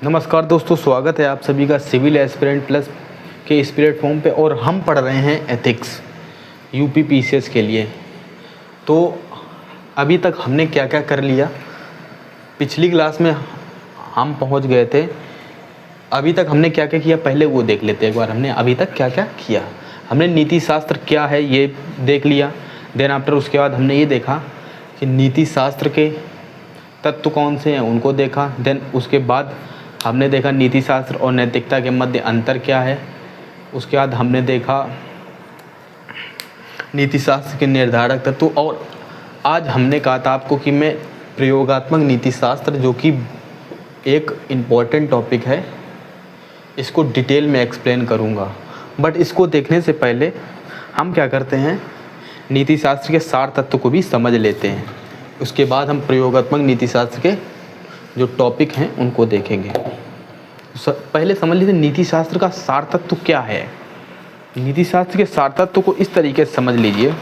नमस्कार दोस्तों, स्वागत है आप सभी का सिविल एस्पिरेंट प्लस के इस प्लेटफॉर्म पे। और हम पढ़ रहे हैं एथिक्स यूपी पीसीएस के लिए। तो अभी तक हमने क्या क्या कर लिया, पिछली क्लास में हम पहुंच गए थे। अभी तक हमने क्या क्या किया पहले वो देख लेते हैं एक बार। हमने अभी तक क्या क्या किया। हमने नीति शास्त्र क्या है ये देख लिया। देन आफ्टर उसके बाद हमने ये देखा कि नीति शास्त्र के तत्व कौन से हैं, उनको देखा। देन उसके बाद हमने देखा नीति शास्त्र और नैतिकता के मध्य अंतर क्या है। उसके बाद हमने देखा नीति शास्त्र के निर्धारक तत्व। और आज हमने कहा था आपको कि मैं प्रयोगात्मक नीति शास्त्र, जो कि एक इम्पॉर्टेंट टॉपिक है, इसको डिटेल में एक्सप्लेन करूँगा। बट इसको देखने से पहले हम क्या करते हैं, नीति शास्त्र के सार तत्व को भी समझ लेते हैं। उसके बाद हम प्रयोगात्मक नीति शास्त्र के जो टॉपिक हैं उनको देखेंगे। पहले समझ लीजिए नीति शास्त्र का सार तत्व क्या है। नीति शास्त्र के सार तत्व को इस तरीके से समझ लीजिए।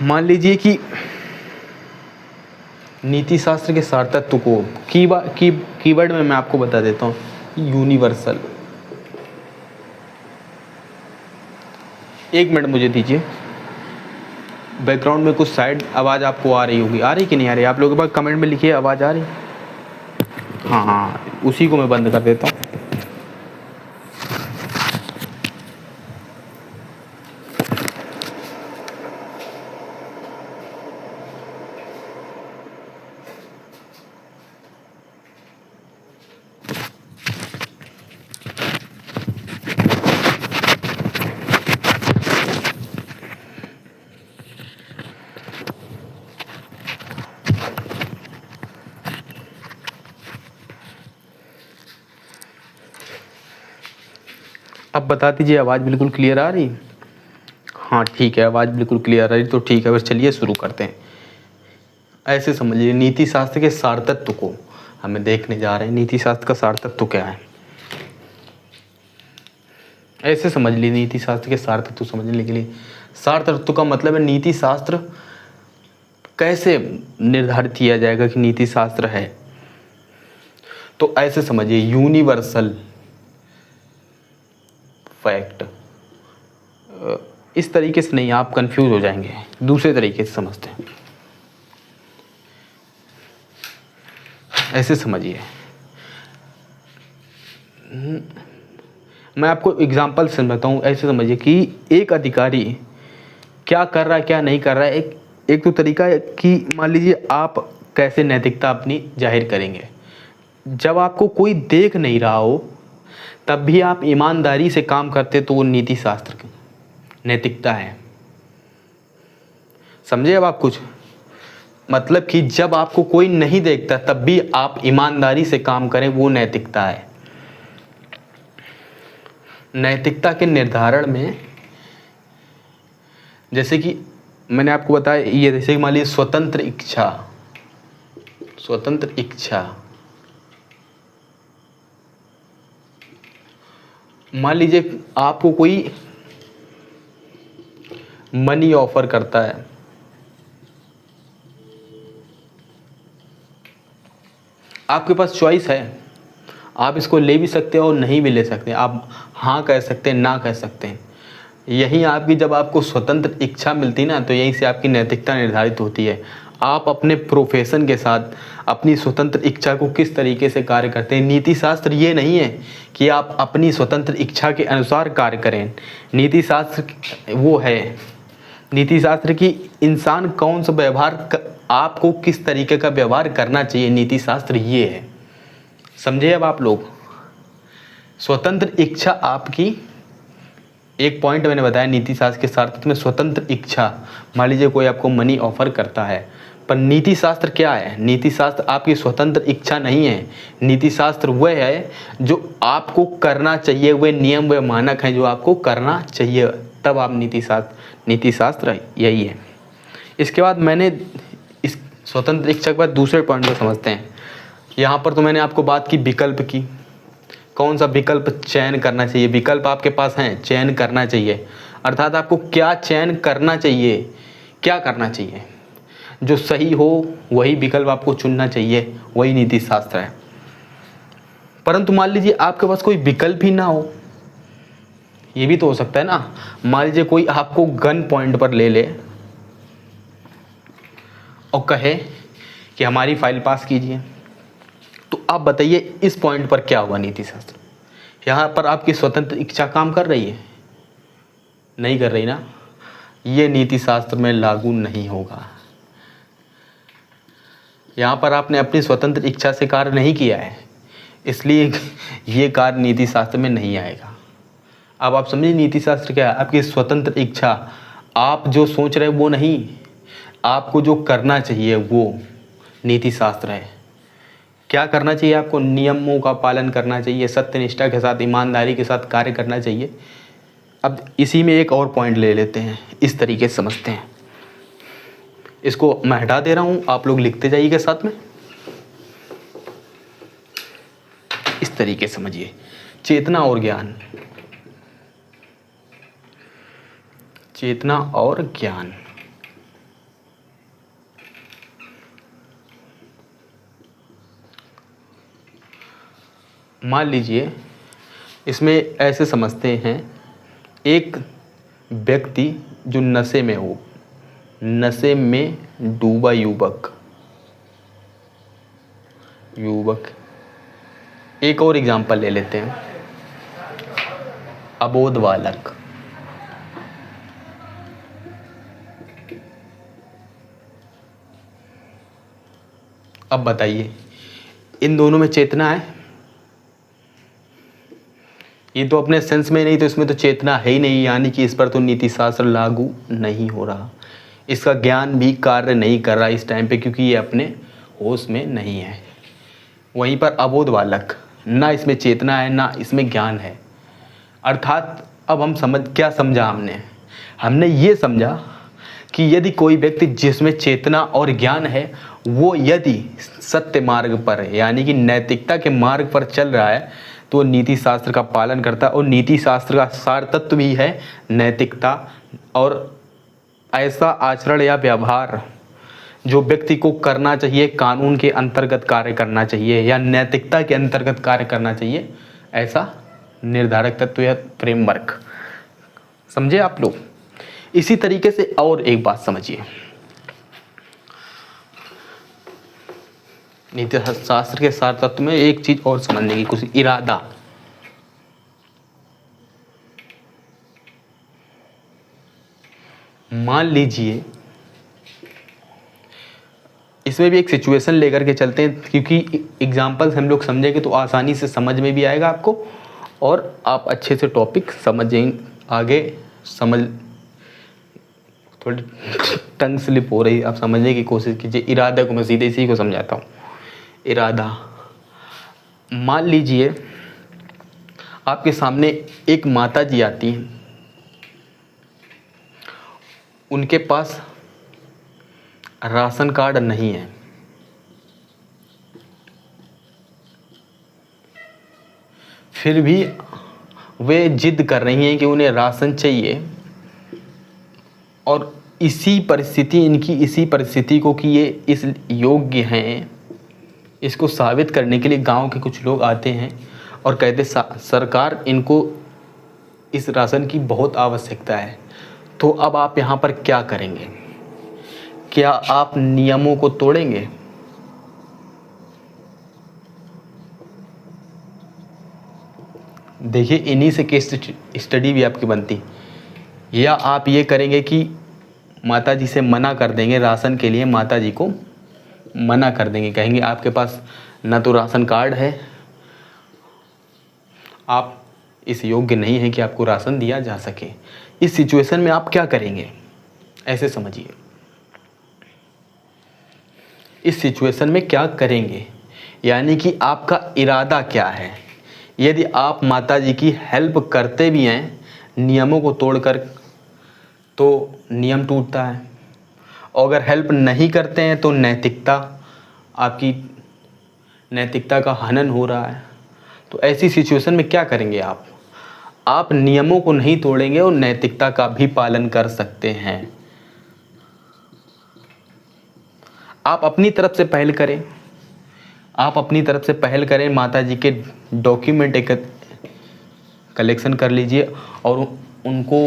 मान लीजिए कि नीति शास्त्र के सार तत्व को कीवर्ड में मैं आपको बता देता हूँ, यूनिवर्सल। एक मिनट मुझे दीजिए। बैकग्राउंड में कुछ साइड आवाज़ आपको आ रही होगी, आ रही कि नहीं आ रही? आप लोगों के पास कमेंट में लिखिए आवाज़ आ रही। हाँ, उसी को मैं बंद कर देता हूँ। अब बता दीजिए, आवाज़ बिल्कुल क्लियर आ रही? हाँ ठीक है, आवाज़ बिल्कुल क्लियर आ रही तो ठीक है। बस चलिए शुरू करते हैं। ऐसे समझिए, नीति शास्त्र के सार तत्व को हमें देखने जा रहे हैं। नीति शास्त्र का सार तत्व क्या है, ऐसे समझ लीजिए। नीति शास्त्र के सार तत्व समझने के लिए, सार तत्व का मतलब है नीति शास्त्र कैसे निर्धारित किया जाएगा कि नीति शास्त्र है। तो ऐसे समझिए, यूनिवर्सल फैक्ट। इस तरीके से नहीं, आप कंफ्यूज हो जाएंगे, दूसरे तरीके से समझते हैं। ऐसे समझिए, मैं आपको एग्जांपल समझाता हूँ। ऐसे समझिए कि एक अधिकारी क्या कर रहा है क्या नहीं कर रहा है। एक तो तरीका है कि मान लीजिए आप कैसे नैतिकता अपनी जाहिर करेंगे। जब आपको कोई देख नहीं रहा हो तब भी आप ईमानदारी से काम करते, तो वो नीति शास्त्र की नैतिकता है। समझे अब आप कुछ? मतलब कि जब आपको कोई नहीं देखता तब भी आप ईमानदारी से काम करें, वो नैतिकता है। नैतिकता के निर्धारण में जैसे कि मैंने आपको बताया, ये जैसे कि मान लीजिए स्वतंत्र इच्छा। मान लीजिए आपको कोई मनी ऑफर करता है, आपके पास चॉइस है, आप इसको ले भी सकते हैं और नहीं भी ले सकते हैं। आप हाँ कह सकते हैं, ना कह सकते हैं। यही आपकी, जब आपको स्वतंत्र इच्छा मिलती ना, तो यहीं से आपकी नैतिकता निर्धारित होती है। आप अपने प्रोफेशन के साथ अपनी स्वतंत्र इच्छा को किस तरीके से कार्य करते हैं। नीति शास्त्र ये नहीं है कि आप अपनी स्वतंत्र इच्छा के अनुसार कार्य करें। नीति शास्त्र वो है, नीति शास्त्र की इंसान कौन सा व्यवहार, आपको किस तरीके का व्यवहार करना चाहिए, नीति शास्त्र ये है। समझे अब आप लोग? स्वतंत्र इच्छा आपकी, एक पॉइंट मैंने बताया नीति शास्त्र के सार तत्व में, स्वतंत्र इच्छा। मान लीजिए कोई आपको मनी ऑफर करता है, पर नीति शास्त्र क्या है? नीति शास्त्र आपकी स्वतंत्र इच्छा नहीं है। नीति शास्त्र वह है जो आपको करना चाहिए, वे नियम व मानक हैं जो आपको करना चाहिए, तब आप नीति शास्त्र यही है। इसके बाद मैंने इस स्वतंत्र इच्छा के बाद दूसरे पॉइंट को समझते हैं। यहाँ पर तो मैंने आपको बात की विकल्प की, कौन सा विकल्प चयन करना चाहिए। विकल्प आपके पास हैं, चयन करना चाहिए। अर्थात आपको क्या चयन करना चाहिए, क्या करना चाहिए। जो सही हो वही विकल्प आपको चुनना चाहिए, वही नीति शास्त्र है। परंतु मान लीजिए आपके पास कोई विकल्प ही ना हो, ये भी तो हो सकता है ना। मान लीजिए कोई आपको गन पॉइंट पर ले ले और कहे कि हमारी फाइल पास कीजिए, तो आप बताइए इस पॉइंट पर क्या हुआ नीति शास्त्र? यहाँ पर आपकी स्वतंत्र इच्छा काम कर रही है? नहीं कर रही ना। ये नीति शास्त्र में लागू नहीं होगा। यहाँ पर आपने अपनी स्वतंत्र इच्छा से कार्य नहीं किया है, इसलिए ये कार्य नीति शास्त्र में नहीं आएगा। अब आप समझिए नीति शास्त्र क्या है? आपकी स्वतंत्र इच्छा, आप जो सोच रहे वो नहीं, आपको जो करना चाहिए वो नीति शास्त्र है। क्या करना चाहिए आपको? नियमों का पालन करना चाहिए, सत्यनिष्ठा के साथ, ईमानदारी के साथ कार्य करना चाहिए। अब इसी में एक और पॉइंट ले लेते हैं, इस तरीके से समझते हैं। इसको मैं हटा दे रहा हूँ, आप लोग लिखते जाइएगा साथ में। इस तरीके से समझिए, चेतना और ज्ञान, चेतना और ज्ञान। मान लीजिए इसमें ऐसे समझते हैं, एक व्यक्ति जो नशे में हो, नशे में डूबा युवक, एक और एग्जांपल ले लेते हैं, अबोध बालक। अब बताइए इन दोनों में चेतना है? ये तो अपने सेंस में नहीं, तो इसमें तो चेतना है ही नहीं, यानी कि इस पर तो नीति शास्त्र लागू नहीं हो रहा। इसका ज्ञान भी कार्य नहीं कर रहा इस टाइम पे, क्योंकि ये अपने होश में नहीं है। वहीं पर अबोध बालक, ना इसमें चेतना है ना इसमें ज्ञान है। अर्थात अब हम क्या समझा हमने ये समझा कि यदि कोई व्यक्ति जिसमें चेतना और ज्ञान है, वो यदि सत्य मार्ग पर है, यानी कि नैतिकता के मार्ग पर चल रहा है, तो नीति शास्त्र का पालन करता है। और नीति शास्त्र का सार तत्व भी है नैतिकता, और ऐसा आचरण या व्यवहार जो व्यक्ति को करना चाहिए, कानून के अंतर्गत कार्य करना चाहिए या नैतिकता के अंतर्गत कार्य करना चाहिए, ऐसा निर्धारक तत्व या फ्रेमवर्क। समझे आप लोग? इसी तरीके से और एक बात समझिए, नीति शास्त्र के सार तत्व में एक चीज और समझने की कोशिश, इरादा। मान लीजिए इसमें भी एक सिचुएशन लेकर के चलते हैं, क्योंकि एग्जाम्पल्स हम लोग समझेंगे तो आसानी से समझ में भी आएगा आपको, और आप अच्छे से टॉपिक समझेंगे, आगे समझ। थोड़ी टंग स्लिप हो रही, आप समझने की कोशिश कीजिए। इरादा को मैं सीधे इसी को समझाता हूँ। इरादा, मान लीजिए आपके सामने एक माता जी आती हैं, उनके पास राशन कार्ड नहीं है, फिर भी वे जिद कर रही हैं कि उन्हें राशन चाहिए, और इसी परिस्थिति को कि ये इस योग्य हैं, इसको साबित करने के लिए गांव के कुछ लोग आते हैं और कहते सरकार, इनको इस राशन की बहुत आवश्यकता है। तो अब आप यहाँ पर क्या करेंगे? क्या आप नियमों को तोड़ेंगे? देखिए इन्हीं से केस स्टडी भी आपकी बनती। या आप ये करेंगे कि माता जी से मना कर देंगे, राशन के लिए माता जी को मना कर देंगे, कहेंगे आपके पास ना तो राशन कार्ड है, आप इस योग्य नहीं है कि आपको राशन दिया जा सके। इस सिचुएशन में आप क्या करेंगे? ऐसे समझिए, इस सिचुएशन में क्या करेंगे, यानी कि आपका इरादा क्या है। यदि आप माता जी की हेल्प करते भी हैं नियमों को तोड़कर, तो नियम टूटता है, और अगर हेल्प नहीं करते हैं तो आपकी नैतिकता का हनन हो रहा है। तो ऐसी सिचुएशन में क्या करेंगे आप नियमों को नहीं तोड़ेंगे और नैतिकता का भी पालन कर सकते हैं। आप अपनी तरफ से पहल करें, आप अपनी तरफ से पहल करें, माता जी के डॉक्यूमेंट एक कलेक्शन कर लीजिए और उनको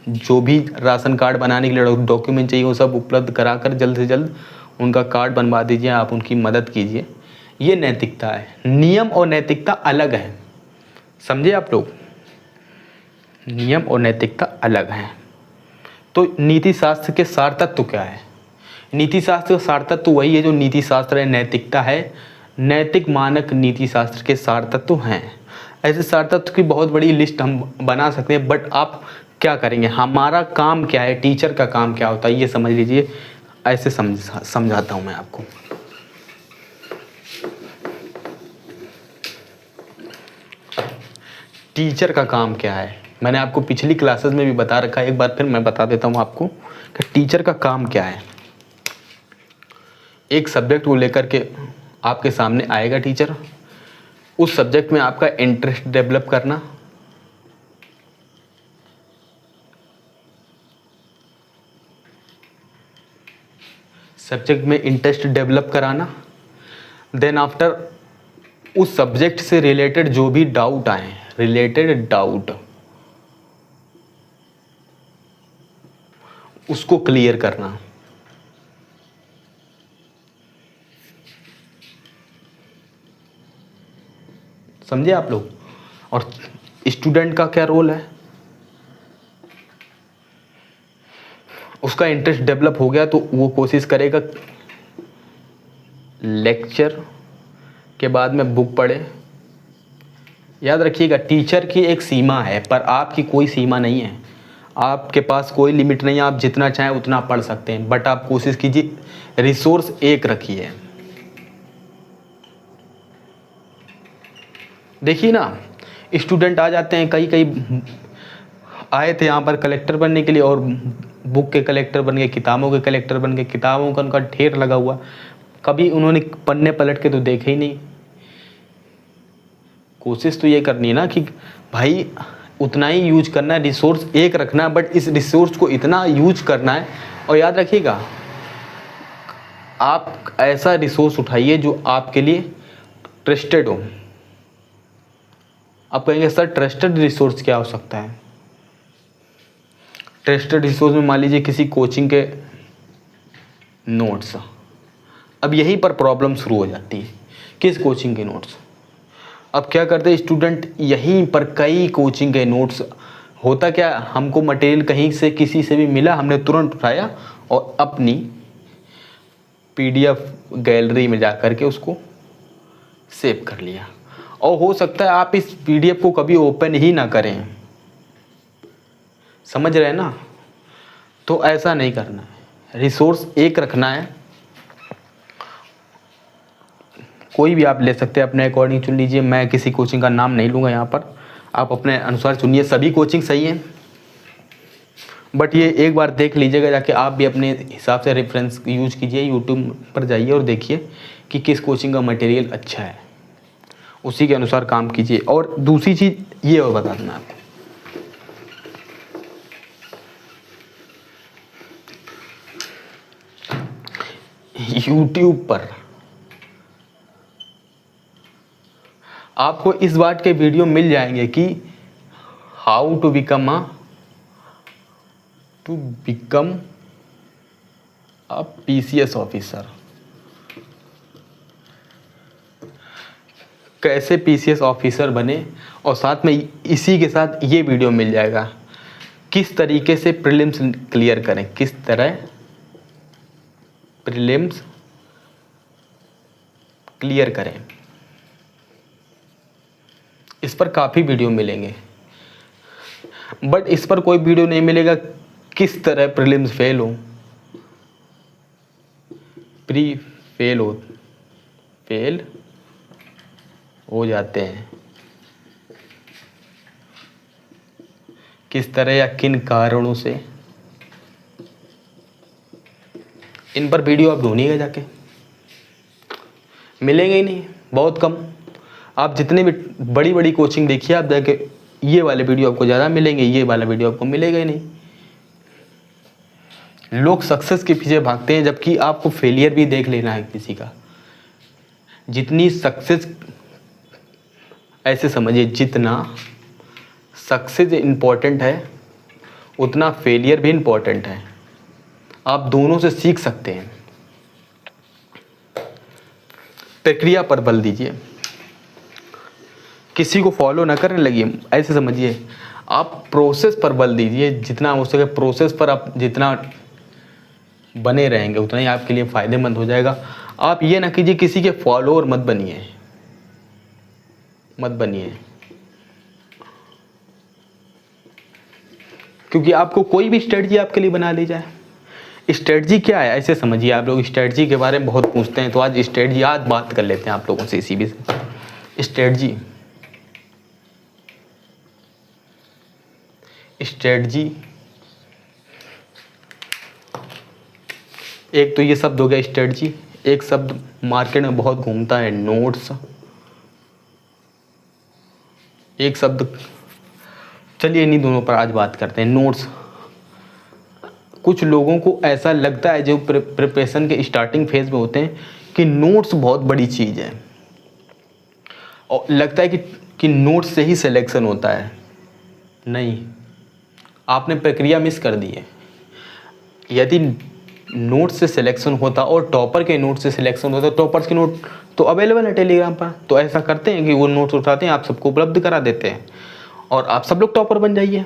जो भी राशन कार्ड बनाने के लिए डॉक्यूमेंट चाहिए वो सब उपलब्ध कराकर जल्द से जल्द उनका कार्ड बनवा दीजिए, आप उनकी मदद कीजिए। ये नैतिकता है। नियम और नैतिकता अलग है, समझे आप लोग, नियम और नैतिकता अलग है। तो नीति शास्त्र के सार तत्व क्या है? नीति शास्त्र का सार तत्व वही है जो नीति शास्त्र है, नैतिकता है। नैतिक मानक नीति शास्त्र के सार तत्व हैं। ऐसे सार तत्व की बहुत बड़ी लिस्ट हम बना सकते हैं, बट आप क्या करेंगे, हमारा काम क्या है, टीचर का काम क्या होता है, ये समझ लीजिए। ऐसे समझाता हूँ मैं आपको। टीचर का काम क्या है, मैंने आपको पिछली क्लासेस में भी बता रखा है, एक बार फिर मैं बता देता हूँ आपको कि टीचर का काम क्या है। एक सब्जेक्ट को लेकर के आपके सामने आएगा टीचर, उस सब्जेक्ट में आपका इंटरेस्ट डेवलप करना, सब्जेक्ट में इंटरेस्ट डेवलप कराना, देन आफ्टर उस सब्जेक्ट से रिलेटेड जो भी डाउट आए, रिलेटेड डाउट, उसको क्लियर करना। समझे आप लोग? और स्टूडेंट का क्या रोल है, उसका इंटरेस्ट डेवलप हो गया तो वो कोशिश करेगा लेक्चर के बाद में बुक पढ़े। याद रखिएगा, टीचर की एक सीमा है पर आपकी कोई सीमा नहीं है, आपके पास कोई लिमिट नहीं है, आप जितना चाहें उतना पढ़ सकते हैं, बट आप कोशिश कीजिए रिसोर्स एक रखिए। देखिए ना, स्टूडेंट आ जाते हैं, कई आए थे यहाँ पर कलेक्टर बनने के लिए और बुक के कलेक्टर बन गए, किताबों के कलेक्टर बन गए, किताबों का उनका ढेर लगा हुआ, कभी उन्होंने पन्ने पलट के तो देखे ही नहीं। कोशिश तो ये करनी है ना कि भाई उतना ही यूज करना है, रिसोर्स एक रखना है, बट इस रिसोर्स को इतना यूज करना है। और याद रखिएगा, आप ऐसा रिसोर्स उठाइए जो आपके लिए ट्रस्टेड हो। आप कहेंगे सर ट्रस्टेड रिसोर्स क्या हो सकता है? ट्रस्टेड रिसोर्स में मान लीजिए किसी कोचिंग के नोट्स। अब यहीं पर प्रॉब्लम शुरू हो जाती है, किस कोचिंग के नोट्स। अब क्या करते हैं स्टूडेंट, यहीं पर कई कोचिंग के नोट्स। होता क्या, हमको मटेरियल कहीं से किसी से भी मिला, हमने तुरंत उठाया और अपनी पीडीएफ गैलरी में जा कर के उसको सेव कर लिया। और हो सकता है आप इस पीडीएफ को कभी ओपन ही ना करें, समझ रहे हैं ना? तो ऐसा नहीं करना है, रिसोर्स एक रखना है। कोई भी आप ले सकते हैं, अपने अकॉर्डिंग चुन लीजिए। मैं किसी कोचिंग का नाम नहीं लूँगा यहाँ पर, आप अपने अनुसार चुनिए। सभी कोचिंग सही हैं, बट ये एक बार देख लीजिएगा जाके, आप भी अपने हिसाब से रेफरेंस यूज कीजिए। यूट्यूब पर जाइए और देखिए कि किस कोचिंग का मटेरियल अच्छा है, उसी के अनुसार काम कीजिए। और दूसरी चीज़ ये और बता देना आपको, यूट्यूब पर आपको इस बात के वीडियो मिल जाएंगे कि how to become a PCS officer, कैसे पीसीएस ऑफिसर बने। और साथ में इसी के साथ ये वीडियो मिल जाएगा किस तरीके से प्रीलिम्स क्लियर करें, किस तरह प्रीलिम्स क्लियर करें। इस पर काफ़ी वीडियो मिलेंगे, बट इस पर कोई वीडियो नहीं मिलेगा किस तरह प्रीलिम्स फेल हो जाते हैं, किस तरह या किन कारणों से। इन पर वीडियो आप ढूंढिएगा जाके, मिलेंगे ही नहीं, बहुत कम। आप जितने भी बड़ी बड़ी कोचिंग देखिए, आप जाके ये वाले वीडियो आपको ज़्यादा मिलेंगे, ये वाला वीडियो आपको मिलेगा ही नहीं। लोग सक्सेस के पीछे भागते हैं, जबकि आपको फेलियर भी देख लेना है किसी का। जितनी सक्सेस, ऐसे समझिए, जितना सक्सेस इम्पोर्टेंट है उतना फेलियर भी इम्पोर्टेंट है। आप दोनों से सीख सकते हैं। प्रक्रिया पर बल दीजिए, किसी को फॉलो ना करने लगिए। ऐसे समझिए, आप प्रोसेस पर बल दीजिए। जितना हो सके प्रोसेस पर आप जितना बने रहेंगे उतना ही आपके लिए फ़ायदेमंद हो जाएगा। आप ये ना कीजिए, किसी के फॉलोअर मत बनिए, मत बनिए, क्योंकि आपको कोई भी स्ट्रेटजी आपके लिए बना ली जाए। स्ट्रेटजी क्या है, ऐसे समझिए। आप लोग स्ट्रेटजी के बारे में बहुत पूछते हैं, तो आज स्ट्रेटजी आज बात कर लेते हैं आप लोगों से इसी भी स्ट्रेटजी। स्ट्रेटजी एक तो ये शब्द हो गया स्ट्रेटजी। एक शब्द मार्केट में बहुत घूमता है, नोट्स। एक शब्द, चलिए इन्हीं दोनों पर आज बात करते हैं। नोट्स, कुछ लोगों को ऐसा लगता है जो प्रिपरेशन के स्टार्टिंग फेज में होते हैं कि नोट्स बहुत बड़ी चीज़ है, और लगता है कि नोट्स से ही सिलेक्शन होता है। नहीं, आपने प्रक्रिया मिस कर दी है। यदि नोट से सिलेक्शन होता और टॉपर के नोट से सिलेक्शन होता, टॉपर्स के नोट तो अवेलेबल है टेलीग्राम पर, तो ऐसा करते हैं कि वो नोट्स उठाते हैं, आप सबको उपलब्ध करा देते हैं और आप सब लोग टॉपर बन जाइए।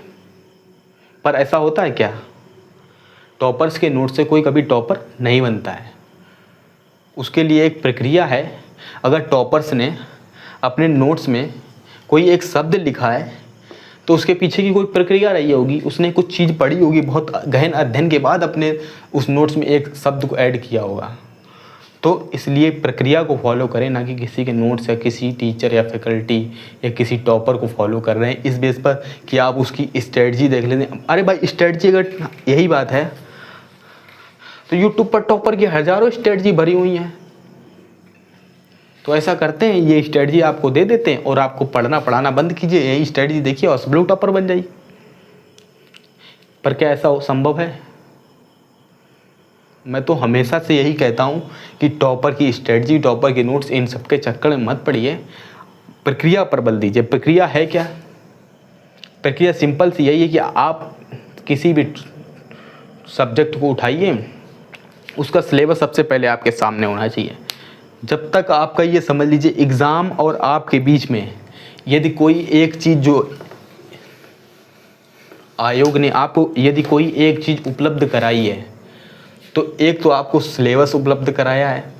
पर ऐसा होता है क्या? टॉपर्स के नोट से कोई कभी टॉपर नहीं बनता है। उसके लिए एक प्रक्रिया है। अगर टॉपर्स ने अपने नोट्स में कोई एक शब्द लिखा है तो उसके पीछे की कोई प्रक्रिया रही होगी, उसने कुछ चीज़ पढ़ी होगी, बहुत गहन अध्ययन के बाद अपने उस नोट्स में एक शब्द को ऐड किया होगा। तो इसलिए प्रक्रिया को फॉलो करें, ना कि किसी के नोट्स या किसी टीचर या फैकल्टी या किसी टॉपर को फॉलो कर रहे हैं इस बेस पर कि आप उसकी स्ट्रेटजी देख लेते हैं। अरे भाई, स्ट्रेटजी अगर यही बात है तो यूट्यूब पर टॉपर की हज़ारों स्ट्रेटजी भरी हुई हैं। तो ऐसा करते हैं, ये स्ट्रेटजी आपको दे देते हैं और आपको पढ़ना पढ़ाना बंद कीजिए, यही स्ट्रेटजी देखिए और सब लोग टॉपर बन जाइए। पर क्या ऐसा संभव है? मैं तो हमेशा से यही कहता हूँ कि टॉपर की स्ट्रेटजी, टॉपर के नोट्स, इन सब के चक्कर में मत पड़िए, प्रक्रिया पर बल दीजिए। प्रक्रिया है क्या? प्रक्रिया सिंपल सी यही है कि आप किसी भी सब्जेक्ट को उठाइए, उसका सिलेबस सबसे पहले आपके सामने होना चाहिए। जब तक आपका ये समझ लीजिए एग्ज़ाम और आपके बीच में यदि कोई एक चीज़, जो आयोग ने आपको यदि कोई एक चीज़ उपलब्ध कराई है, तो एक तो आपको सिलेबस उपलब्ध कराया है,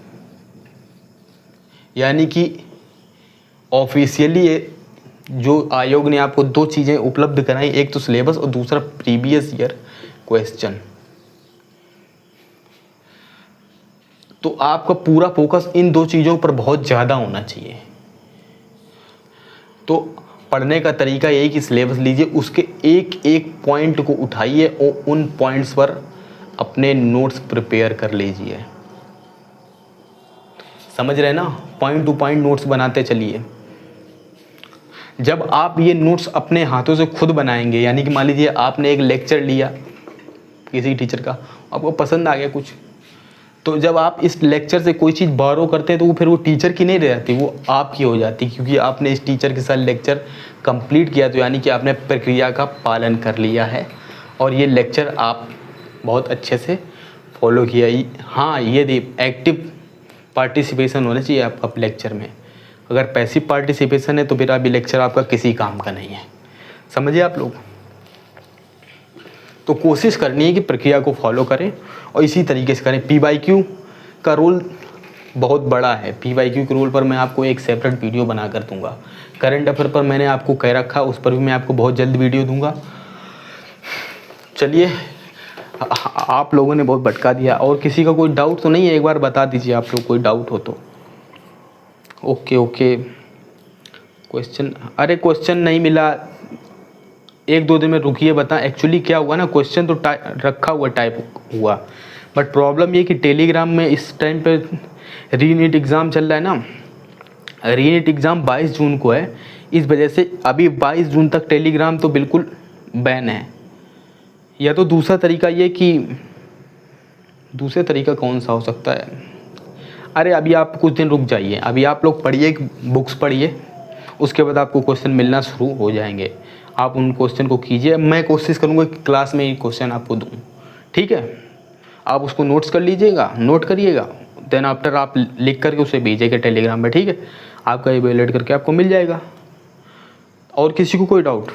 यानी कि ऑफिशियली जो आयोग ने आपको दो चीज़ें उपलब्ध कराई, एक तो सिलेबस और दूसरा प्रीवियस ईयर क्वेश्चन। तो आपका पूरा फोकस इन दो चीज़ों पर बहुत ज़्यादा होना चाहिए। तो पढ़ने का तरीका यही कि सिलेबस लीजिए, उसके एक एक पॉइंट को उठाइए और उन पॉइंट्स पर अपने नोट्स प्रिपेयर कर लीजिए। समझ रहे ना? पॉइंट टू पॉइंट नोट्स बनाते चलिए। जब आप ये नोट्स अपने हाथों से खुद बनाएंगे, यानी कि मान लीजिए आपने एक लेक्चर लिया किसी टीचर का, आपको पसंद आ गया कुछ, तो जब आप इस लेक्चर से कोई चीज़ बोरो करते हैं तो वो फिर वो टीचर की नहीं रह जाती, वो आपकी हो जाती, क्योंकि आपने इस टीचर के साथ लेक्चर कंप्लीट किया। तो यानी कि आपने प्रक्रिया का पालन कर लिया है और ये लेक्चर आप बहुत अच्छे से फॉलो किया। हाँ, ये एक्टिव पार्टिसिपेशन होना चाहिए आपका लेक्चर में। अगर पैसिव पार्टिसिपेशन है तो फिर अभी लेक्चर आपका किसी काम का नहीं है। समझिए आप लोग। तो कोशिश करनी है कि प्रक्रिया को फॉलो करें और इसी तरीके से करें। PYQ का रोल बहुत बड़ा है। PYQ के रोल पर मैं आपको एक सेपरेट वीडियो बना कर दूंगा। करंट अफेयर पर मैंने आपको कह रखा, उस पर भी मैं आपको बहुत जल्द वीडियो दूंगा। चलिए, आप लोगों ने बहुत भटका दिया। और किसी का कोई डाउट तो नहीं है? एक बार बता दीजिए आप लोग, कोई डाउट हो तो। ओके। क्वेश्चन, अरे क्वेश्चन नहीं मिला, एक दो दिन में रुकिए, बता। एक्चुअली क्या हुआ ना, क्वेश्चन तो रखा हुआ, टाइप हुआ, बट प्रॉब्लम ये कि टेलीग्राम में इस टाइम पे रीनीट एग्ज़ाम चल रहा है ना। रीनीट एग्ज़ाम 22 जून को है, इस वजह से अभी 22 जून तक टेलीग्राम तो बिल्कुल बैन है। या तो दूसरा तरीका ये कि दूसरे तरीका कौन सा हो सकता है? अरे अभी आप कुछ दिन रुक जाइए, अभी आप लोग पढ़िए, बुक्स पढ़िए, उसके बाद आपको क्वेश्चन मिलना शुरू हो जाएंगे। आप उन क्वेश्चन को कीजिए, मैं कोशिश करूँगा कि क्लास में ही क्वेश्चन आपको दूँ, ठीक है? आप उसको नोट्स कर लीजिएगा, नोट करिएगा, देन आफ्टर आप लिख करके उसे भेजिएगा टेलीग्राम में, ठीक है? आपका इवेलुएट करके आपको मिल जाएगा। और किसी को कोई डाउट?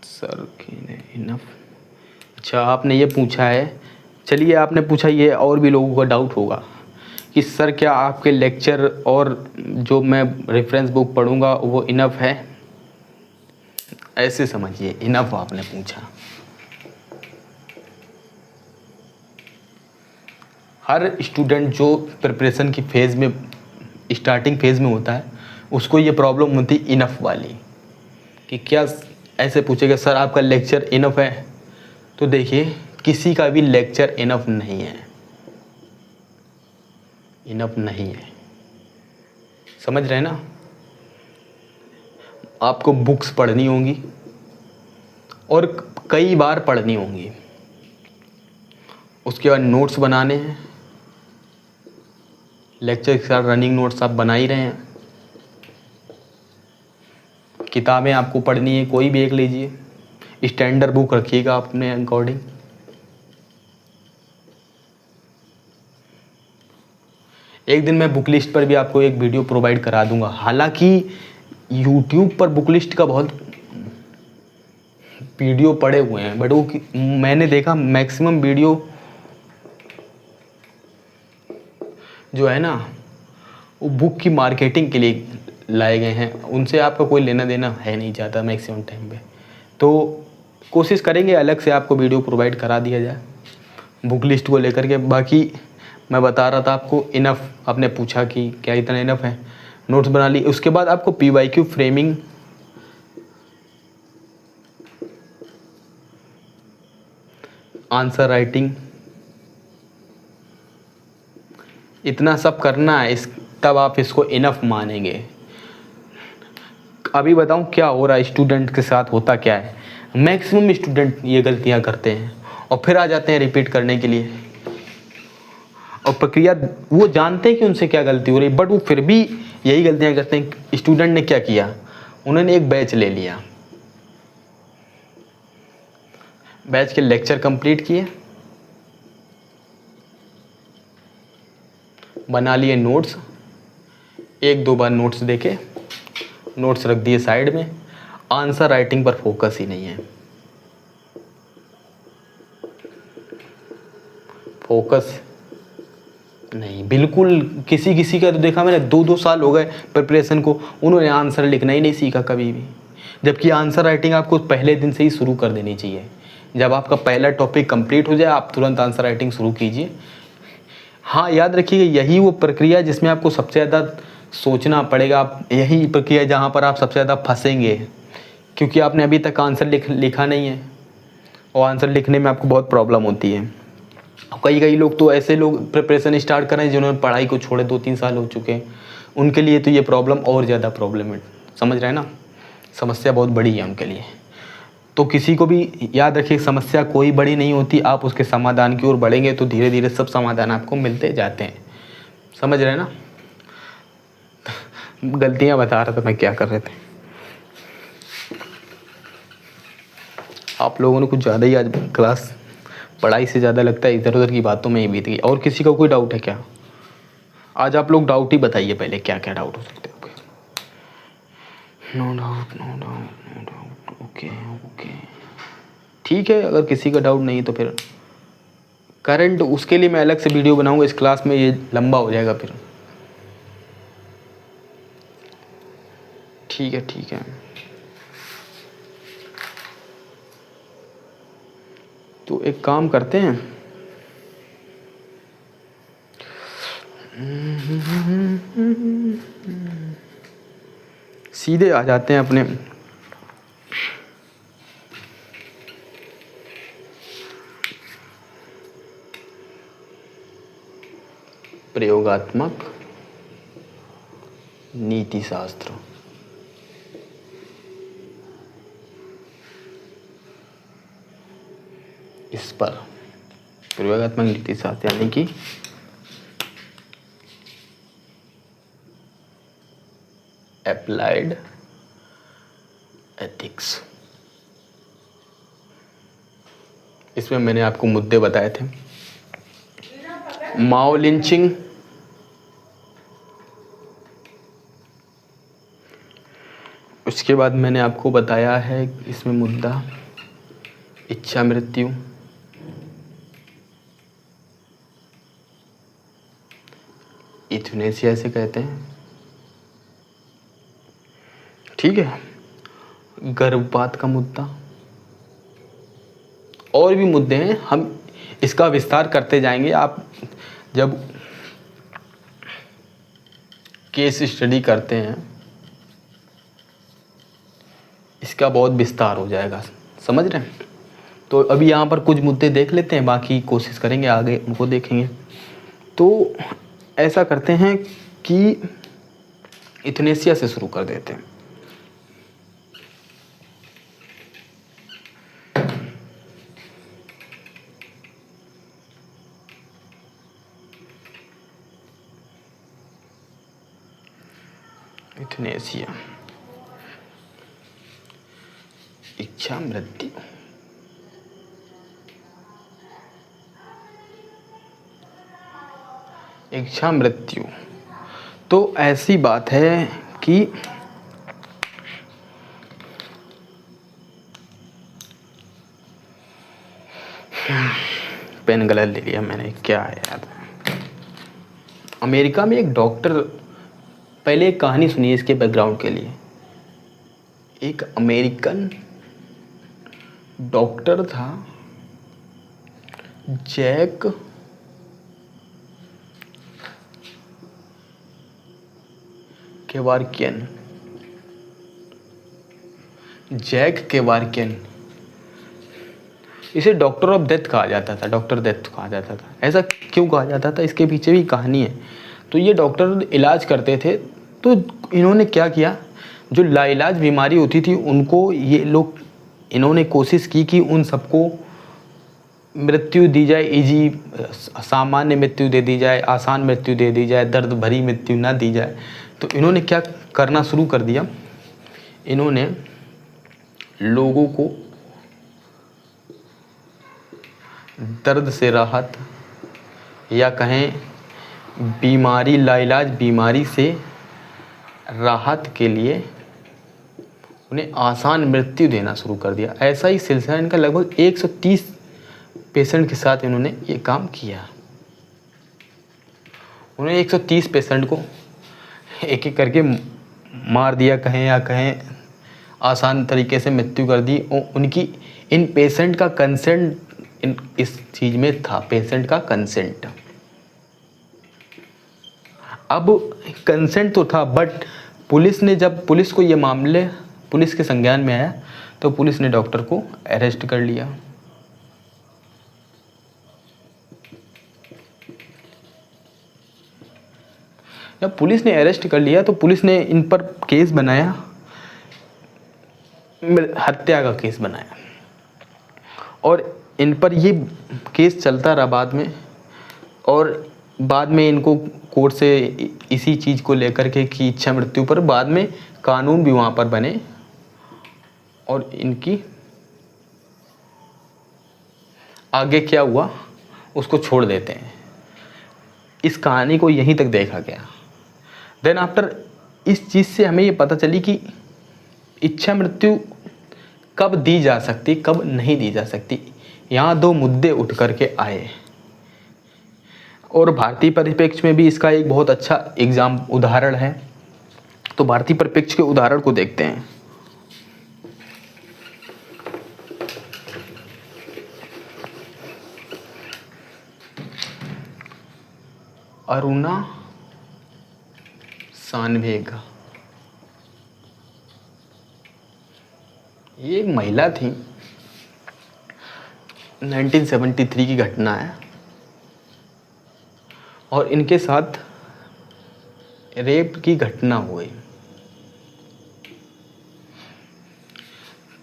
सर इनफ, अच्छा आपने ये पूछा है, चलिए आपने पूछा, ये और भी लोगों का डाउट होगा कि सर क्या आपके लेक्चर और जो मैं रेफरेंस बुक पढ़ूंगा वो इनफ है? ऐसे समझिए, इनफ आपने पूछा। हर स्टूडेंट जो प्रिपरेशन की फेज़ में, स्टार्टिंग फेज़ में होता है, उसको ये प्रॉब्लम होती है इनफ वाली, कि क्या ऐसे पूछेगा सर आपका लेक्चर इनफ है? तो देखिए, किसी का भी लेक्चर इनफ नहीं है, इनफ नहीं है, समझ रहे हैं ना? आपको बुक्स पढ़नी होंगी और कई बार पढ़नी होंगी, उसके बाद नोट्स बनाने हैं, लेक्चर के साथ रनिंग नोट्स आप बना ही रहे हैं, किताबें आपको पढ़नी है, कोई भी एक लीजिए, स्टैंडर्ड बुक रखिएगा अपने अकॉर्डिंग। एक दिन मैं बुक लिस्ट पर भी आपको एक वीडियो प्रोवाइड करा दूंगा। हालांकि यूट्यूब पर बुक लिस्ट का बहुत वीडियो पड़े हुए हैं, बट वो मैंने देखा मैक्सिमम वीडियो जो है ना, वो बुक की मार्केटिंग के लिए लाए गए हैं, उनसे आपका कोई लेना देना है नहीं ज़्यादा मैक्सिमम टाइम पे। तो कोशिश करेंगे अलग से आपको वीडियो प्रोवाइड करा दिया जाए बुक लिस्ट को लेकर के। बाकी मैं बता रहा था आपको, इनफ आपने पूछा कि क्या इतना इनफ है, नोट्स बना ली। उसके बाद आपको PYQ फ्रेमिंग, आंसर राइटिंग, इतना सब करना है, इस तब आप इसको इनफ मानेंगे। अभी बताऊं क्या हो रहा है स्टूडेंट के साथ, होता क्या है, मैक्सिमम स्टूडेंट ये गलतियां करते हैं और फिर आ जाते हैं रिपीट करने के लिए, और प्रक्रिया वो जानते हैं कि उनसे क्या गलती हो रही, बट वो फिर भी यही गलतियां करते हैं। स्टूडेंट ने क्या किया, उन्होंने एक बैच ले लिया, बैच के लेक्चर कंप्लीट किए, बना लिए नोट्स, एक दो बार नोट्स देखे, नोट्स रख दिए साइड में, आंसर राइटिंग पर फोकस ही नहीं है, फोकस नहीं बिल्कुल। किसी किसी का तो देखा मैंने, 2-2 साल हो गए प्रिपरेशन को, उन्होंने आंसर लिखना ही नहीं सीखा कभी भी। जबकि आंसर राइटिंग आपको पहले दिन से ही शुरू कर देनी चाहिए। जब आपका पहला टॉपिक कंप्लीट हो जाए, आप तुरंत आंसर राइटिंग शुरू कीजिए। हाँ याद रखिएगा, यही वो प्रक्रिया जिसमें आपको सबसे ज़्यादा सोचना पड़ेगा, आप यही प्रक्रिया जहाँ पर आप सबसे ज़्यादा फंसेंगे, क्योंकि आपने अभी तक आंसर लिखा नहीं है, और आंसर लिखने में आपको बहुत प्रॉब्लम होती है। कई लोग तो ऐसे लोग प्रिपरेशन स्टार्ट कर रहे हैं जिन्होंने पढ़ाई को छोड़े 2-3 साल हो चुके हैं, उनके लिए तो ये प्रॉब्लम और ज़्यादा प्रॉब्लम है, समझ रहे हैं ना? समस्या बहुत बड़ी है उनके लिए। तो किसी को भी याद रखिए, समस्या कोई बड़ी नहीं होती, आप उसके समाधान की ओर बढ़ेंगे तो धीरे धीरे सब समाधान आपको मिलते जाते हैं, समझ रहे हैं ना? गलतियाँ बता रहा था मैं, क्या कर रहे थे आप लोगों ने, कुछ ज़्यादा ही आज क्लास पढ़ाई से ज़्यादा लगता है इधर उधर की बातों में ही बीत गई। और किसी का कोई डाउट है क्या? आज आप लोग डाउट ही बताइए पहले, क्या क्या डाउट हो सकते हैं आपके? No doubt, no doubt, no doubt, okay okay, ठीक है। अगर किसी का डाउट नहीं तो फिर करंट, उसके लिए मैं अलग से वीडियो बनाऊंगा, इस क्लास में ये लंबा हो जाएगा फिर। ठीक है ठीक है, तो एक काम करते हैं, सीधे आ जाते हैं अपने प्रयोगात्मक नीति शास्त्र। इस पर प्रयोगात्मक नीतिशास्त्र यानी कि एप्लाइड एथिक्स। इसमें मैंने आपको मुद्दे बताए थे, माओ लिंचिंग, उसके बाद मैंने आपको बताया है इसमें मुद्दा इच्छा मृत्यु, यूथनेसिया से कहते हैं, ठीक है, गर्भपात का मुद्दा, और भी मुद्दे हैं, हम इसका विस्तार करते जाएंगे। आप जब केस स्टडी करते हैं इसका बहुत विस्तार हो जाएगा, समझ रहे हैं। तो अभी यहाँ पर कुछ मुद्दे देख लेते हैं, बाकी कोशिश करेंगे आगे उनको देखेंगे। तो ऐसा करते हैं कि यूथनेसिया से शुरू कर देते हैं। यूथनेसिया, इच्छा मृत्यु। इच्छा मृत्यु तो ऐसी बात है कि पेन गलत ले लिया मैंने, क्या है यार। अमेरिका में एक डॉक्टर, पहले एक कहानी सुनिए इसके बैकग्राउंड के लिए। एक अमेरिकन डॉक्टर था, जैक केवार्कियन, जैक केवार्कियन। इसे डॉक्टर ऑफ डेथ कहा जाता था, डॉक्टर डेथ कहा जाता था। ऐसा क्यों कहा जाता था, इसके पीछे भी कहानी है। तो ये डॉक्टर इलाज करते थे, तो इन्होंने क्या किया, जो लाइलाज बीमारी होती थी उनको ये लोग, इन्होंने कोशिश की कि उन सबको मृत्यु दी जाए, इजी सामान्य मृत्यु दे दी जाए, आसान मृत्यु दे दी जाए, दर्द भरी मृत्यु ना दी जाए। तो इन्होंने क्या करना शुरू कर दिया, इन्होंने लोगों को दर्द से राहत, या कहें बीमारी, लाइलाज बीमारी से राहत के लिए उन्हें आसान मृत्यु देना शुरू कर दिया। ऐसा ही सिलसिला इनका लगभग 130 पेशेंट के साथ इन्होंने ये काम किया। उन्होंने 130 पेशेंट को एक एक करके मार दिया, कहें या कहें आसान तरीके से मृत्यु कर दी। उनकी, इन पेशेंट का कंसेंट इस चीज़ में था, पेशेंट का कंसेंट। अब कंसेंट तो था, बट पुलिस ने, जब पुलिस को ये मामले पुलिस के संज्ञान में आया तो पुलिस ने डॉक्टर को अरेस्ट कर लिया। जब पुलिस ने अरेस्ट कर लिया तो पुलिस ने इन पर केस बनाया, हत्या का केस बनाया, और इन पर ये केस चलता रहा बाद में। और बाद में इनको कोर्ट से इसी चीज़ को लेकर के कि इच्छा मृत्यु पर बाद में कानून भी वहाँ पर बने, और इनकी आगे क्या हुआ उसको छोड़ देते हैं। इस कहानी को यहीं तक देखा गया। देन आफ्टर इस चीज़ से हमें ये पता चली कि इच्छा मृत्यु कब दी जा सकती, कब नहीं दी जा सकती। यहाँ दो मुद्दे उठ करके आए, और भारतीय परिप्रेक्ष्य में भी इसका एक बहुत अच्छा उदाहरण है। तो भारतीय परिप्रेक्ष्य के उदाहरण को देखते हैं। अरुणा सानवेग, ये एक महिला थी, 1973 की घटना है, और इनके साथ रेप की घटना हुई।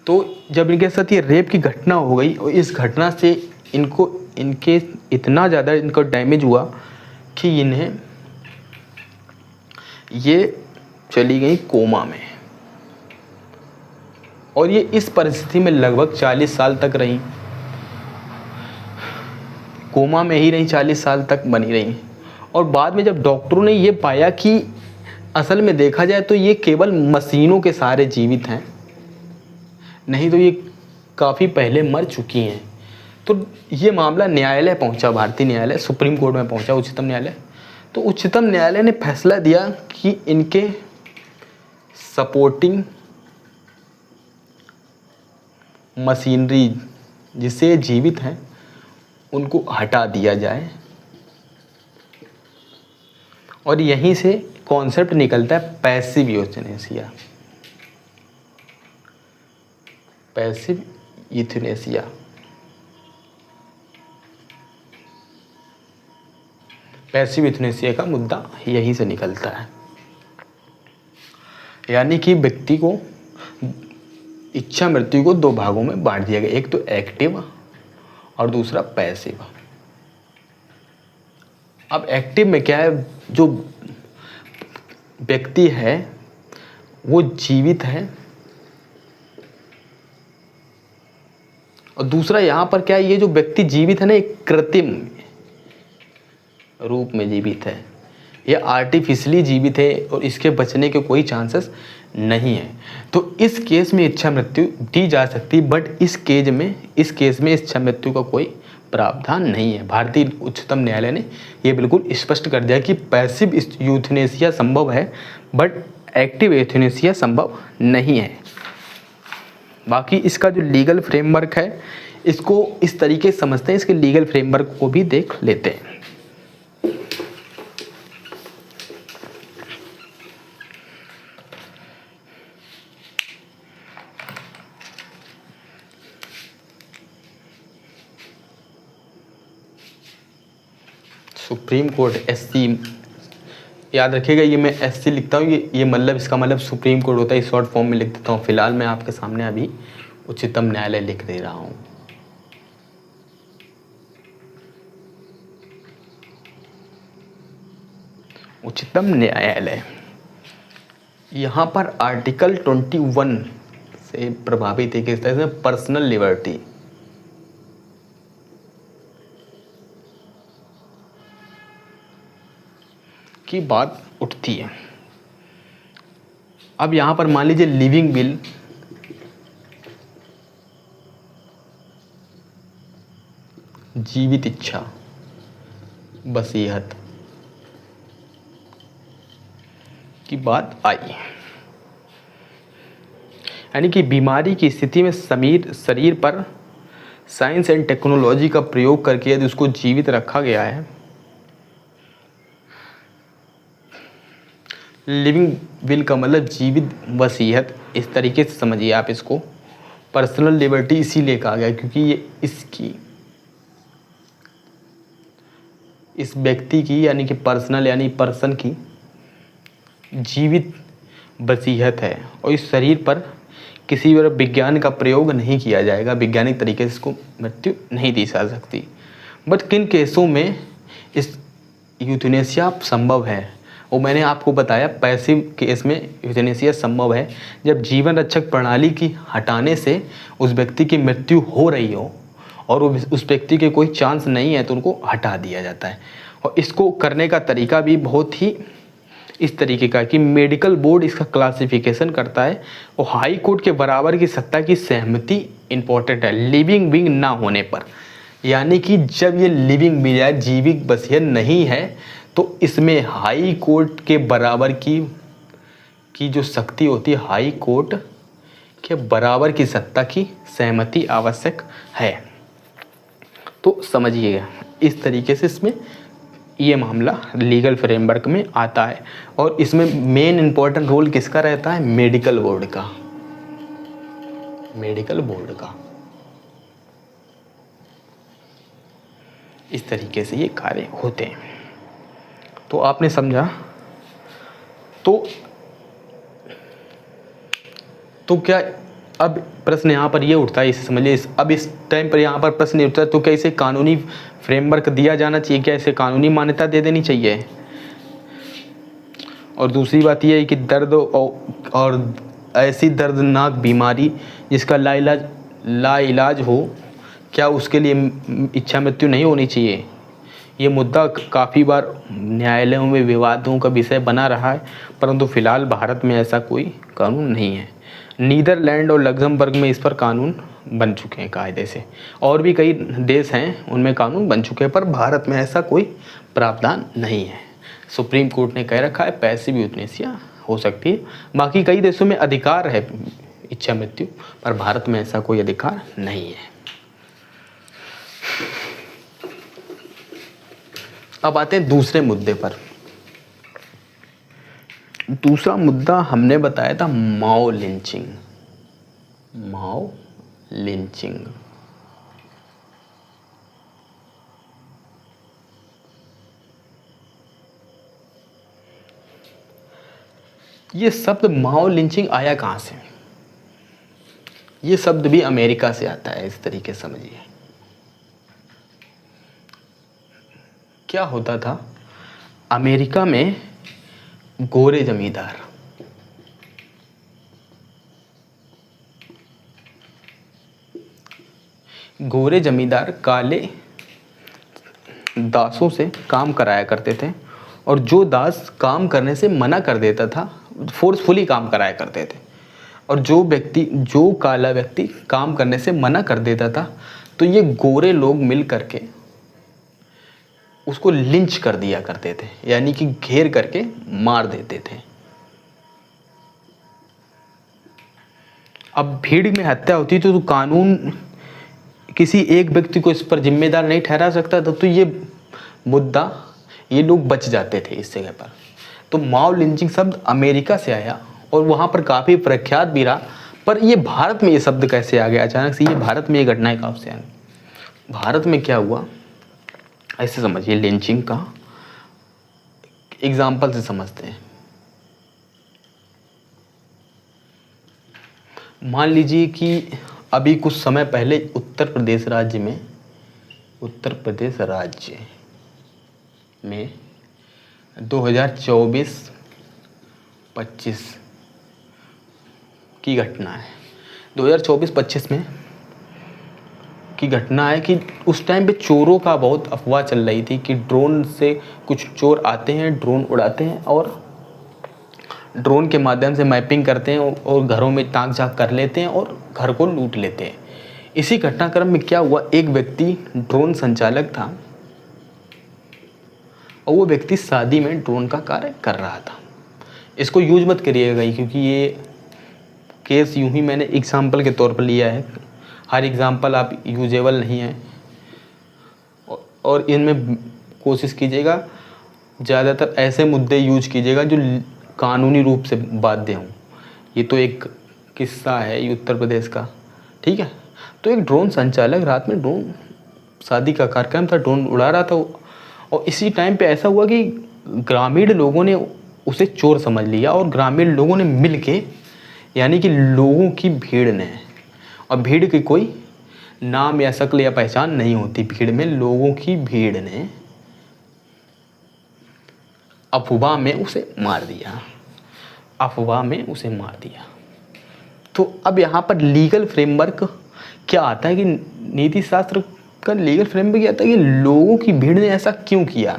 तो जब इनके साथ ये रेप की घटना हो गई, और इस घटना से इनको इनके इतना ज़्यादा इनको डैमेज हुआ कि इन्हें ये चली गई कोमा में, और ये इस परिस्थिति में लगभग 40 साल तक रही, कोमा में ही रही, 40 साल तक बनी रही। और बाद में जब डॉक्टरों ने ये पाया कि असल में देखा जाए तो ये केवल मशीनों के सहारे जीवित हैं, नहीं तो ये काफ़ी पहले मर चुकी हैं, तो ये मामला न्यायालय पहुंचा, भारतीय न्यायालय, सुप्रीम कोर्ट में पहुंचा, उच्चतम न्यायालय। तो उच्चतम न्यायालय ने फैसला दिया कि इनके सपोर्टिंग मशीनरी जिससे जीवित हैं उनको हटा दिया जाए, और यहीं से कॉन्सेप्ट निकलता है passive euthanasia. Passive euthanasia passive euthanasia का मुद्दा यहीं से निकलता है, यानी कि व्यक्ति को इच्छा मृत्यु को दो भागों में बांट दिया गया, एक तो एक्टिव और दूसरा पैसिव। अब एक्टिव में क्या है, जो व्यक्ति है वो जीवित है, और दूसरा यहाँ पर क्या है, ये जो व्यक्ति जीवित है ना, एक कृत्रिम रूप में जीवित है, ये आर्टिफिशियली जीवित है और इसके बचने के कोई चांसेस नहीं है। तो इस केस में इच्छा मृत्यु दी जा सकती, बट इस केस में इच्छा मृत्यु का कोई प्रावधान नहीं है। भारतीय उच्चतम न्यायालय ने यह बिल्कुल स्पष्ट कर दिया कि पैसिव यूथनेसिया संभव है, बट एक्टिव यूथनेसिया संभव नहीं है। बाकी इसका जो लीगल फ्रेमवर्क है, इसको इस तरीके से समझते हैं, इसके लीगल फ्रेमवर्क को भी देख लेते हैं। सुप्रीम कोर्ट एससी, याद रखिएगा, ये मैं एससी लिखता हूँ, ये मतलब इसका मतलब सुप्रीम कोर्ट होता है, इस शॉर्ट फॉर्म में लिख देता हूँ। फिलहाल मैं आपके सामने अभी उच्चतम न्यायालय लिख दे रहा हूँ। उच्चतम न्यायालय, यहाँ पर आर्टिकल 21 से प्रभावित है, किस तरह से पर्सनल लिबर्टी, की बात उठती है। अब यहाँ पर मान लीजिए लिविंग विल, जीवित इच्छा, वसीयत की बात आई, यानी कि बीमारी की स्थिति में शरीर पर साइंस एंड टेक्नोलॉजी का प्रयोग करके यदि उसको जीवित रखा गया है, लिविंग विल का मतलब जीवित वसीयत, इस तरीके से समझिए आप इसको। पर्सनल लिबर्टी इसीलिए कहा गया क्योंकि ये इस व्यक्ति की, यानी कि पर्सनल यानी पर्सन की जीवित वसीयत है, और इस शरीर पर किसी भी विज्ञान का प्रयोग नहीं किया जाएगा, वैज्ञानिक तरीके से इसको मृत्यु नहीं दी जा सकती। बट किन केसों में इस यूथनेसिया संभव है, वो मैंने आपको बताया। पैसिव केस में यूथनेसिया संभव है जब जीवन रक्षक प्रणाली की हटाने से उस व्यक्ति की मृत्यु हो रही हो और उस व्यक्ति के कोई चांस नहीं है, तो उनको हटा दिया जाता है। और इसको करने का तरीका भी बहुत ही इस तरीके का कि मेडिकल बोर्ड इसका क्लासिफिकेशन करता है, और हाई कोर्ट के बराबर की सत्ता की सहमति इंपॉर्टेंट है लिविंग बीइंग ना होने पर। यानी कि जब ये लिविंग बीइंग या जीवित वसीयत नहीं है, तो इसमें हाई कोर्ट के बराबर की जो शक्ति होती है, हाई कोर्ट के बराबर की सत्ता की सहमति आवश्यक है। तो समझिएगा, इस तरीके से इसमें ये मामला लीगल फ्रेमवर्क में आता है, और इसमें मेन इंपॉर्टेंट रोल किसका रहता है, मेडिकल बोर्ड का। मेडिकल बोर्ड का इस तरीके से ये कार्य होते हैं। तो आपने समझा। तो क्या अब प्रश्न यहाँ पर ये उठता है, इसे समझिए, अब इस टाइम पर यहाँ पर प्रश्न ये उठता है, तो क्या इसे कानूनी फ्रेमवर्क दिया जाना चाहिए, क्या इसे कानूनी मान्यता दे देनी चाहिए? और दूसरी बात ये है कि दर्द और ऐसी दर्दनाक बीमारी जिसका लाइलाज हो, क्या उसके लिए इच्छा मृत्यु नहीं होनी चाहिए? ये मुद्दा काफ़ी बार न्यायालयों में विवादों का विषय बना रहा है, परंतु फिलहाल भारत में ऐसा कोई कानून नहीं है। नीदरलैंड और लग्जमबर्ग में इस पर कानून बन चुके हैं कायदे से, और भी कई देश हैं उनमें कानून बन चुके हैं, पर भारत में ऐसा कोई प्रावधान नहीं है। सुप्रीम कोर्ट ने कह रखा है पैसे भी यूथनेसिया हो सकती है। बाकी कई देशों में अधिकार है इच्छा मृत्यु, पर भारत में ऐसा कोई अधिकार नहीं है। अब आते हैं दूसरे मुद्दे पर। दूसरा मुद्दा हमने बताया था माओ लिंचिंग। माओ लिंचिंग, ये शब्द माओ लिंचिंग आया कहाँ से? ये शब्द भी अमेरिका से आता है, इस तरीके से समझिए। क्या होता था, अमेरिका में गोरे जमींदार काले दासों से काम कराया करते थे, और जो दास काम करने से मना कर देता था, फोर्सफुली काम कराया करते थे, और जो काला व्यक्ति काम करने से मना कर देता था, तो ये गोरे लोग मिल करके उसको लिंच कर दिया करते थे, यानी कि घेर करके मार देते थे। अब भीड़ में हत्या होती तो कानून किसी एक व्यक्ति को इस पर जिम्मेदार नहीं ठहरा सकता था, तो ये लोग बच जाते थे इस जगह पर। तो माओ लिंचिंग शब्द अमेरिका से आया और वहाँ पर काफ़ी प्रख्यात भी रहा, पर ये भारत में ये शब्द कैसे आ गया अचानक से? ये भारत में ये घटनाएं कब से आई? भारत में क्या हुआ ऐसे समझिए, लिंचिंग का एग्जाम्पल से समझते हैं। मान लीजिए कि अभी कुछ समय पहले उत्तर प्रदेश राज्य में 2024-25 की घटना है। 2024-25 में की घटना है कि उस टाइम पे चोरों का बहुत अफवाह चल रही थी कि ड्रोन से कुछ चोर आते हैं, ड्रोन उड़ाते हैं और ड्रोन के माध्यम से मैपिंग करते हैं और घरों में ताक झाँक कर लेते हैं और घर को लूट लेते हैं। इसी घटनाक्रम में क्या हुआ, एक व्यक्ति ड्रोन संचालक था और वो व्यक्ति शादी में ड्रोन का कार्य कर रहा था। इसको यूज मत करिएगा क्योंकि ये केस यूं ही मैंने एग्जाम्पल के तौर पर लिया है, हर एग्जाम्पल आप यूजेबल नहीं है, और इनमें कोशिश कीजिएगा ज़्यादातर ऐसे मुद्दे यूज कीजिएगा जो कानूनी रूप से बाध्य हों। ये तो एक किस्सा है उत्तर प्रदेश का, ठीक है। तो एक ड्रोन संचालक रात में ड्रोन, शादी का कार्यक्रम था, ड्रोन उड़ा रहा था, और इसी टाइम पे ऐसा हुआ कि ग्रामीण लोगों ने उसे चोर समझ लिया, और ग्रामीण लोगों ने मिल के, यानी कि लोगों की भीड़ ने, और भीड़ की कोई नाम या शक्ल या पहचान नहीं होती, भीड़ में लोगों की भीड़ ने अफवाह में उसे मार दिया। तो अब यहाँ पर लीगल फ्रेमवर्क क्या आता है कि नीति शास्त्र का लीगल फ्रेमवर्क क्या आता है कि लोगों की भीड़ ने ऐसा क्यों किया,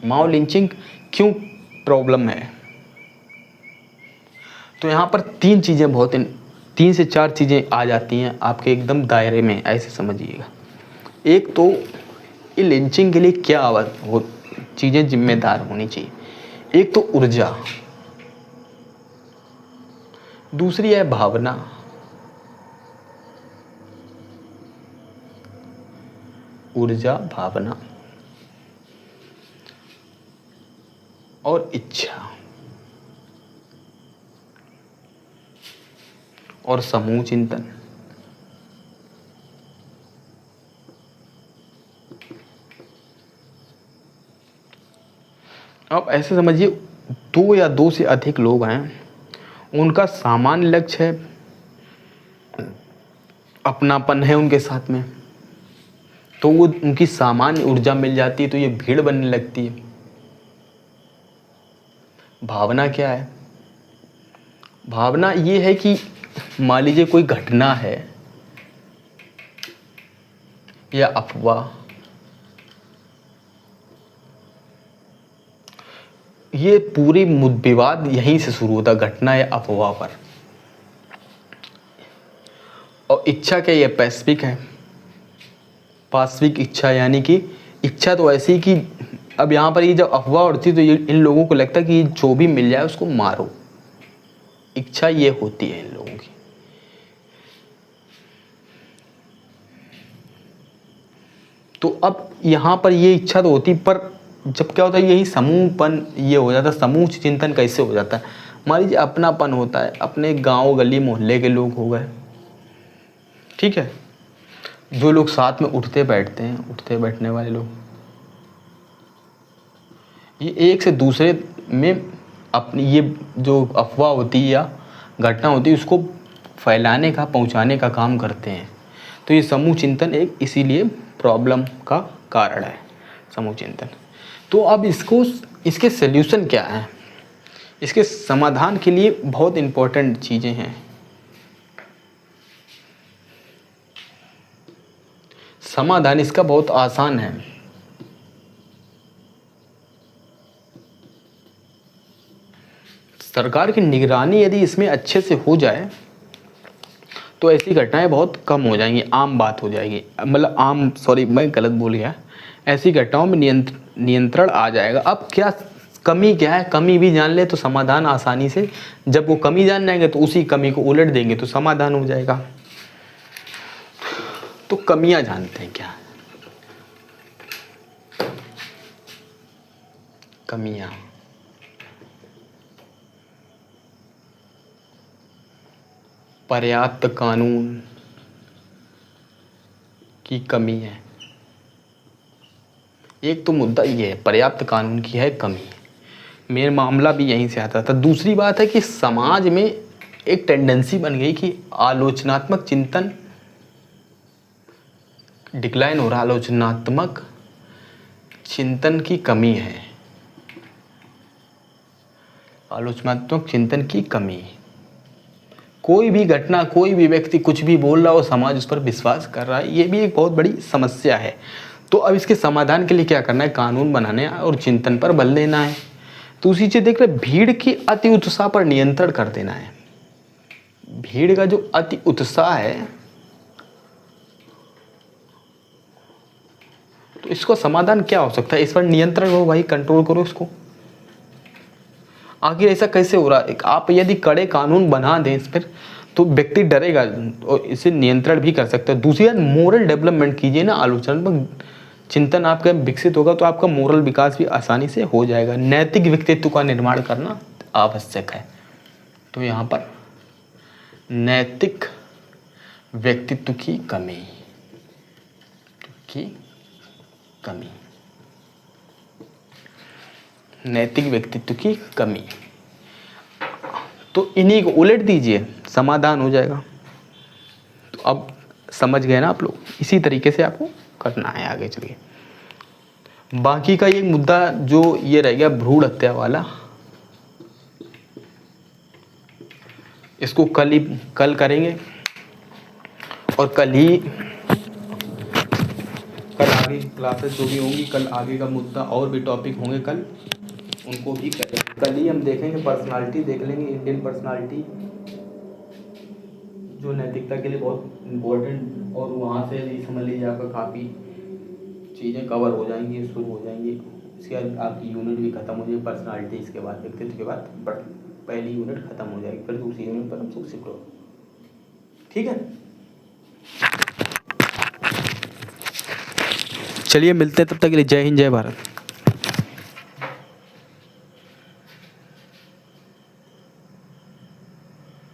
माओ लिंचिंग क्यों प्रॉब्लम है। तो यहाँ पर 3 से 4 चीज़ें आ जाती हैं आपके एकदम दायरे में, ऐसे समझिएगा। एक तो ये लिंचिंग के लिए क्या वो चीज़ें जिम्मेदार होनी चाहिए। एक तो ऊर्जा, दूसरी है भावना, और इच्छा और समूह चिंतन। अब ऐसे समझिए 2 या 2 से अधिक लोग हैं, उनका सामान्य लक्ष्य है अपनापन है उनके साथ में, तो वो उनकी सामान्य ऊर्जा मिल जाती है, तो ये भीड़ बनने लगती है। भावना क्या है? भावना ये है कि मान लीजिए कोई घटना है या अफवाह, ये पूरी विवाद यहीं से शुरू होता, घटना या अफवाह पर। और इच्छा क्या, ये पैसिफिक है, पाश्विक इच्छा, यानी कि इच्छा तो ऐसी कि अब यहाँ पर ये जब अफवाह उड़ती तो ये इन लोगों को लगता है कि जो भी मिल जाए उसको मारो। इच्छा ये होती है इन लोगों की। तो अब यहाँ पर ये इच्छा तो होती, पर जब क्या होता है यही समूहपन ये हो जाता है। समूह चिंतन कैसे हो जाता है? मान लीजिए अपनापन होता है, अपने गांव गली मोहल्ले के लोग हो गए, ठीक है, जो लोग साथ में उठते बैठते हैं, उठते बैठने वाले लोग, ये एक से दूसरे में अपनी ये जो अफवाह होती है या घटना होती है उसको फैलाने का, पहुंचाने का काम करते हैं। तो ये समूह चिंतन एक इसीलिए प्रॉब्लम का कारण है, समूह चिंतन। तो अब इसके सल्यूशन क्या है? इसके समाधान के लिए बहुत इम्पोर्टेंट चीज़ें हैं। समाधान इसका बहुत आसान है। सरकार की निगरानी यदि इसमें अच्छे से हो जाए तो ऐसी घटनाएं बहुत कम हो जाएंगी, आम बात हो जाएगी। मतलब आम, सॉरी मैं गलत बोल गया, ऐसी घटनाओं में नियंत्रण आ जाएगा। अब क्या कमी क्या है? कमी भी जान ले तो समाधान आसानी से, जब वो कमी जान जाएंगे तो उसी कमी को उलट देंगे तो समाधान हो जाएगा। तो कमियां जानते हैं क्या? कमियां, पर्याप्त कानून की कमी है। एक तो मुद्दा ये है, पर्याप्त कानून की है कमी, मेरा मामला भी यहीं से आता था। दूसरी बात है कि समाज में एक टेंडेंसी बन गई कि आलोचनात्मक चिंतन डिक्लाइन हो रहा, आलोचनात्मक चिंतन की कमी है, आलोचनात्मक चिंतन की कमी। कोई भी घटना, कोई भी व्यक्ति कुछ भी बोल रहा हो, समाज उस पर विश्वास कर रहा है, ये भी एक बहुत बड़ी समस्या है। तो अब इसके समाधान के लिए क्या करना है? कानून बनाने और चिंतन पर बल देना है। तो उसी चीज देख रहे, भीड़ की अति उत्साह पर नियंत्रण कर देना है। भीड़ का जो अति उत्साह है, तो इसको समाधान क्या हो सकता है? इस पर नियंत्रण हो भाई, कंट्रोल करो इसको। आखिर ऐसा कैसे हो रहा है? आप यदि कड़े कानून बना दें इस पर तो व्यक्ति डरेगा और इसे नियंत्रण भी कर सकता है। दूसरी बात, मोरल डेवलपमेंट कीजिए ना, आलोचनात्मक चिंतन आपका विकसित होगा तो आपका मोरल विकास भी आसानी से हो जाएगा। नैतिक व्यक्तित्व का निर्माण करना आवश्यक है। तो यहाँ पर नैतिक व्यक्तित्व की कमी नैतिक व्यक्तित्व की कमी, तो इन्हीं को उलट दीजिए, समाधान हो जाएगा। तो अब समझ गए ना आप लोग? इसी तरीके से आपको करना है आगे चलिए। बाकी का ये मुद्दा जो ये रह गया भ्रूण हत्या वाला, इसको कल करेंगे, और कल आगे क्लासेस जो भी होंगी, कल आगे का मुद्दा और भी टॉपिक होंगे कल, उनको भी करेंगे। कल ही हम देखेंगे, पर्सनालिटी देख लेंगे, इंडियन पर्सनालिटी जो नैतिकता के लिए बहुत इम्पोर्टेंट, और वहाँ से भी समझ लीजिए आपका काफ़ी चीज़ें कवर हो जाएंगी, शुरू हो जाएंगी। इसके बाद आपकी यूनिट भी खत्म हो जाएगी, पर्सनालिटी इसके बाद, व्यक्तित्व के बाद पहली यूनिट खत्म हो जाएगी, फिर दूसरी यूनिट पर हम सब सीख लो। ठीक है, चलिए मिलते हैं, तब तक के लिए जय हिंद जय भारत।